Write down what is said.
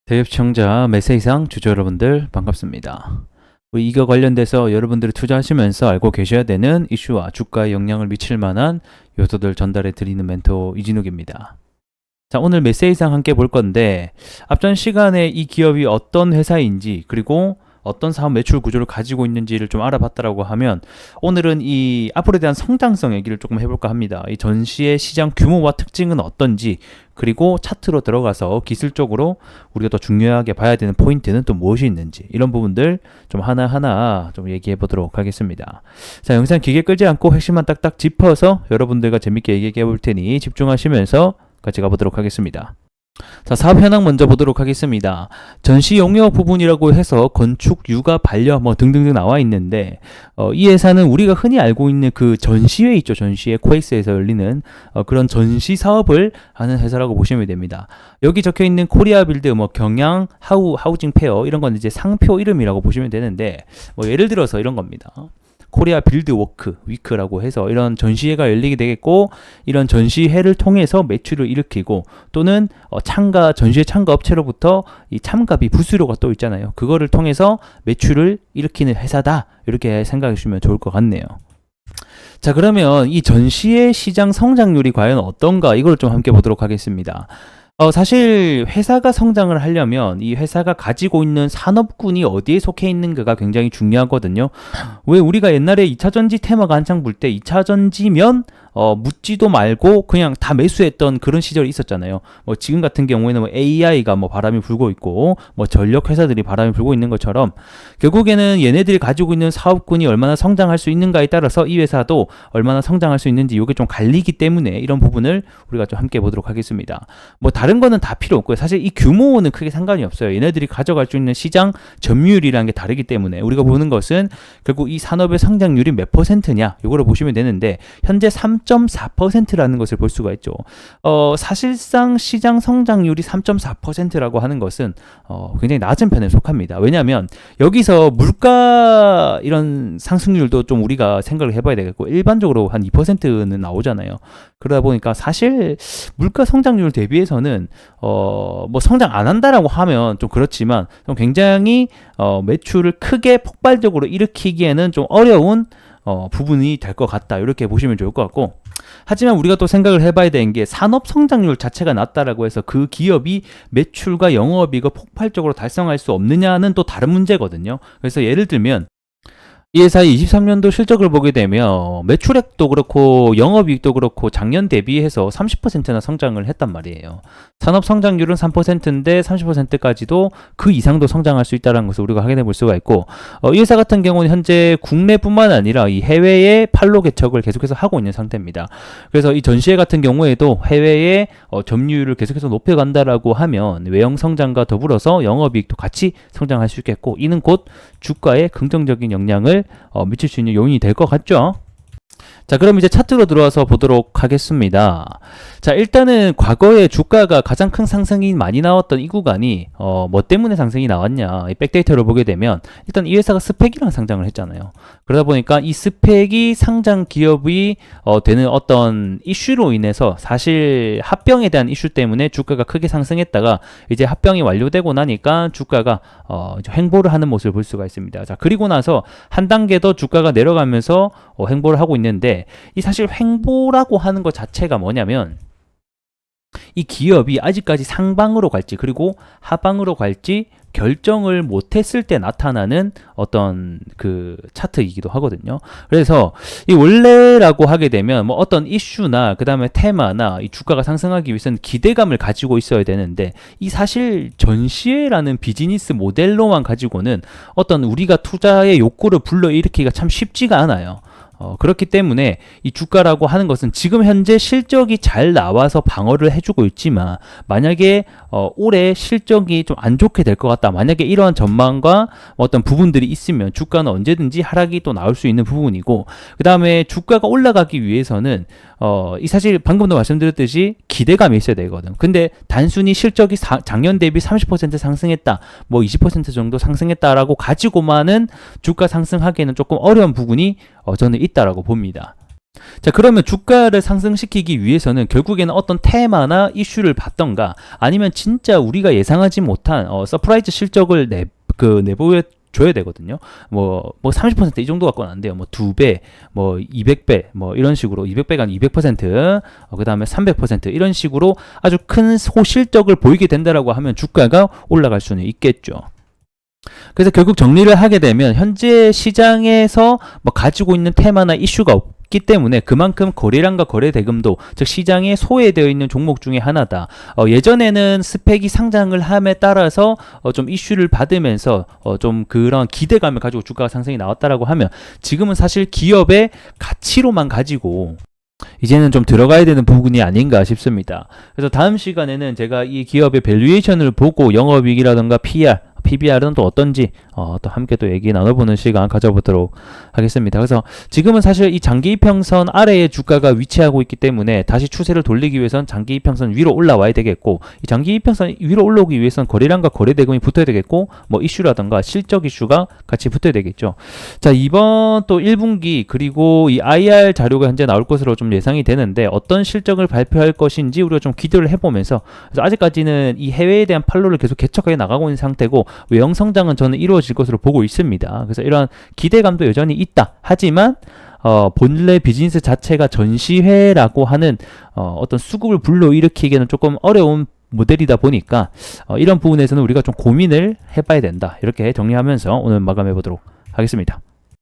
대입청자 매세이상 주주 여러분들 반갑습니다. 이거 관련돼서 여러분들이 투자하시면서 알고 계셔야 되는 이슈와 주가에 영향을 미칠 만한 요소들 전달해 드리는 멘토 이진욱입니다. 자, 오늘 매세이상 함께 볼 건데 앞전 시간에 이 기업이 어떤 회사인지 그리고 어떤 사업 매출 구조를 가지고 있는지를 좀 알아봤다라고 하면 오늘은 이 앞으로에 대한 성장성 얘기를 조금 해볼까 합니다. 이 전시의 시장 규모와 특징은 어떤지 그리고 차트로 들어가서 기술적으로 우리가 더 중요하게 봐야 되는 포인트는 또 무엇이 있는지 이런 부분들 좀 하나하나 좀 얘기해 보도록 하겠습니다. 자, 영상 길게 끌지 않고 핵심만 딱딱 짚어서 여러분들과 재밌게 얘기해 볼 테니 집중하시면서 같이 가보도록 하겠습니다. 자, 사업 현황 먼저 보도록 하겠습니다. 전시 용역 부분이라고 해서 건축, 육아, 반려 뭐 등등등 나와 있는데 이 회사는 우리가 흔히 알고 있는 그 전시회 있죠. 전시회 코엑스에서 열리는 그런 전시 사업을 하는 회사라고 보시면 됩니다. 여기 적혀 있는 코리아 빌드, 뭐 경양, 하우징 페어 이런 건 이제 상표 이름이라고 보시면 되는데 뭐 예를 들어서 이런 겁니다. 코리아 빌드 워크 위크라고 해서 이런 전시회가 열리게 되겠고 이런 전시회를 통해서 매출을 일으키고 또는 전시회 참가 업체로부터 이 참가비 부수료가 또 있잖아요. 그거를 통해서 매출을 일으키는 회사다. 이렇게 생각해 주시면 좋을 것 같네요. 자, 그러면 이 전시회 시장 성장률이 과연 어떤가 이걸 좀 함께 보도록 하겠습니다. 사실 회사가 성장을 하려면 이 회사가 가지고 있는 산업군이 어디에 속해 있는가가 굉장히 중요하거든요. 왜 우리가 옛날에 2차전지 테마가 한창 불 때 2차전지면 묻지도 말고 그냥 다 매수했던 그런 시절이 있었잖아요. 뭐 지금 같은 경우에는 뭐 AI가 뭐 바람이 불고 있고 뭐 전력 회사들이 바람이 불고 있는 것처럼 결국에는 얘네들이 가지고 있는 사업군이 얼마나 성장할 수 있는가에 따라서 이 회사도 얼마나 성장할 수 있는지 이게 좀 갈리기 때문에 이런 부분을 우리가 좀 함께 보도록 하겠습니다. 뭐 다른 거는 다 필요 없고요. 사실 이 규모는 크게 상관이 없어요. 얘네들이 가져갈 수 있는 시장 점유율이라는 게 다르기 때문에 우리가 보는 것은 결국 이 산업의 성장률이 몇 %냐 이거를 보시면 되는데 현재 3.4%라는 것을 볼 수가 있죠. 사실상 시장 성장률이 3.4%라고 하는 것은 굉장히 낮은 편에 속합니다. 왜냐하면 여기서 물가 이런 상승률도 좀 우리가 생각을 해봐야 되겠고 일반적으로 한 2%는 나오잖아요. 그러다 보니까 사실 물가 성장률 대비해서는 뭐 성장 안 한다라고 하면 좀 그렇지만 좀 굉장히 매출을 크게 폭발적으로 일으키기에는 좀 어려운 부분이 될 것 같다. 이렇게 보시면 좋을 것 같고 하지만 우리가 또 생각을 해봐야 되는 게 산업 성장률 자체가 낮다라고 해서 그 기업이 매출과 영업이익을 폭발적으로 달성할 수 없느냐는 또 다른 문제거든요. 그래서 예를 들면 이 회사의 23년도 실적을 보게 되면 매출액도 그렇고 영업이익도 그렇고 작년 대비해서 30%나 성장을 했단 말이에요. 산업 성장률은 3%인데 30%까지도 그 이상도 성장할 수 있다는 것을 우리가 확인해 볼 수가 있고 이 회사 같은 경우는 현재 국내뿐만 아니라 이 해외의 판로 개척을 계속해서 하고 있는 상태입니다. 그래서 이 전시회 같은 경우에도 해외의 점유율을 계속해서 높여간다라고 하면 외형 성장과 더불어서 영업이익도 같이 성장할 수 있겠고 이는 곧 주가에 긍정적인 영향을 미칠 수 있는 요인이 될 것 같죠? 자, 그럼 이제 차트로 들어와서 보도록 하겠습니다. 자, 일단은 과거에 주가가 가장 큰 상승이 많이 나왔던 이 구간이 뭐 때문에 상승이 나왔냐 이 백데이터를 보게 되면 일단 이 회사가 스펙이랑 상장을 했잖아요. 그러다 보니까 이 스펙이 상장 기업이 되는 어떤 이슈로 인해서 사실 합병에 대한 이슈 때문에 주가가 크게 상승했다가 이제 합병이 완료되고 나니까 주가가 횡보를 하는 모습을 볼 수가 있습니다. 자, 그리고 나서 한 단계 더 주가가 내려가면서 횡보를 하고 있는데 이 사실 횡보라고 하는 것 자체가 뭐냐면 이 기업이 아직까지 상방으로 갈지 그리고 하방으로 갈지 결정을 못했을 때 나타나는 어떤 그 차트이기도 하거든요. 그래서 이 원래라고 하게 되면 뭐 어떤 이슈나 그 다음에 테마나 이 주가가 상승하기 위해서는 기대감을 가지고 있어야 되는데 이 사실 전시회라는 비즈니스 모델로만 가지고는 어떤 우리가 투자의 욕구를 불러일으키기가 참 쉽지가 않아요. 그렇기 때문에 이 주가라고 하는 것은 지금 현재 실적이 잘 나와서 방어를 해주고 있지만 만약에 올해 실적이 좀 안 좋게 될 것 같다. 만약에 이러한 전망과 어떤 부분들이 있으면 주가는 언제든지 하락이 또 나올 수 있는 부분이고 그 다음에 주가가 올라가기 위해서는 이 사실 방금도 말씀드렸듯이 기대감이 있어야 되거든. 근데 단순히 실적이 작년 대비 30% 상승했다, 뭐 20% 정도 상승했다라고 가지고만은 주가 상승하기에는 조금 어려운 부분이 저는 있다라고 봅니다. 자, 그러면 주가를 상승시키기 위해서는 결국에는 어떤 테마나 이슈를 봤던가 아니면 진짜 우리가 예상하지 못한 서프라이즈 실적을 내보여 줘야 되거든요. 뭐 30% 이 정도 갖고는 안 돼요. 뭐 2배, 뭐 200배, 뭐 이런 식으로 200배가 아니라 200%, 그다음에 300% 이런 식으로 아주 큰 소실적을 보이게 된다라고 하면 주가가 올라갈 수는 있겠죠. 그래서 결국 정리를 하게 되면 현재 시장에서 뭐 가지고 있는 테마나 이슈가 없기 때문에 그만큼 거래량과 거래 대금도 즉 시장에 소외되어 있는 종목 중에 하나다. 예전에는 스펙이 상장을 함에 따라서 좀 이슈를 받으면서 좀 그런 기대감을 가지고 주가가 상승이 나왔다라고 하면 지금은 사실 기업의 가치로만 가지고 이제는 좀 들어가야 되는 부분이 아닌가 싶습니다. 그래서 다음 시간에는 제가 이 기업의 밸류에이션을 보고 영업이익이라든가 PR, PBR은 또 어떤지 또 함께 또 얘기 나눠보는 시간 가져보도록 하겠습니다. 그래서 지금은 사실 이 장기 이평선 아래에 주가가 위치하고 있기 때문에 다시 추세를 돌리기 위해선 장기 이평선 위로 올라와야 되겠고 이 장기 이평선 위로 올라오기 위해선 거래량과 거래 대금이 붙어야 되겠고 뭐 이슈라든가 실적 이슈가 같이 붙어야 되겠죠. 자, 이번 또 1분기 그리고 이 IR 자료가 현재 나올 것으로 좀 예상이 되는데 어떤 실적을 발표할 것인지 우리가 좀 기대를 해보면서 그래서 아직까지는 이 해외에 대한 판로를 계속 개척해 나가고 있는 상태고 외형 성장은 저는 이루어질 것으로 보고 있습니다. 그래서 이런 기대감도 여전히 있다. 하지만 본래 비즈니스 자체가 전시회라고 하는 어떤 수급을 불러일으키기에는 조금 어려운 모델이다 보니까 이런 부분에서는 우리가 좀 고민을 해봐야 된다. 이렇게 정리하면서 오늘 마감해 보도록 하겠습니다.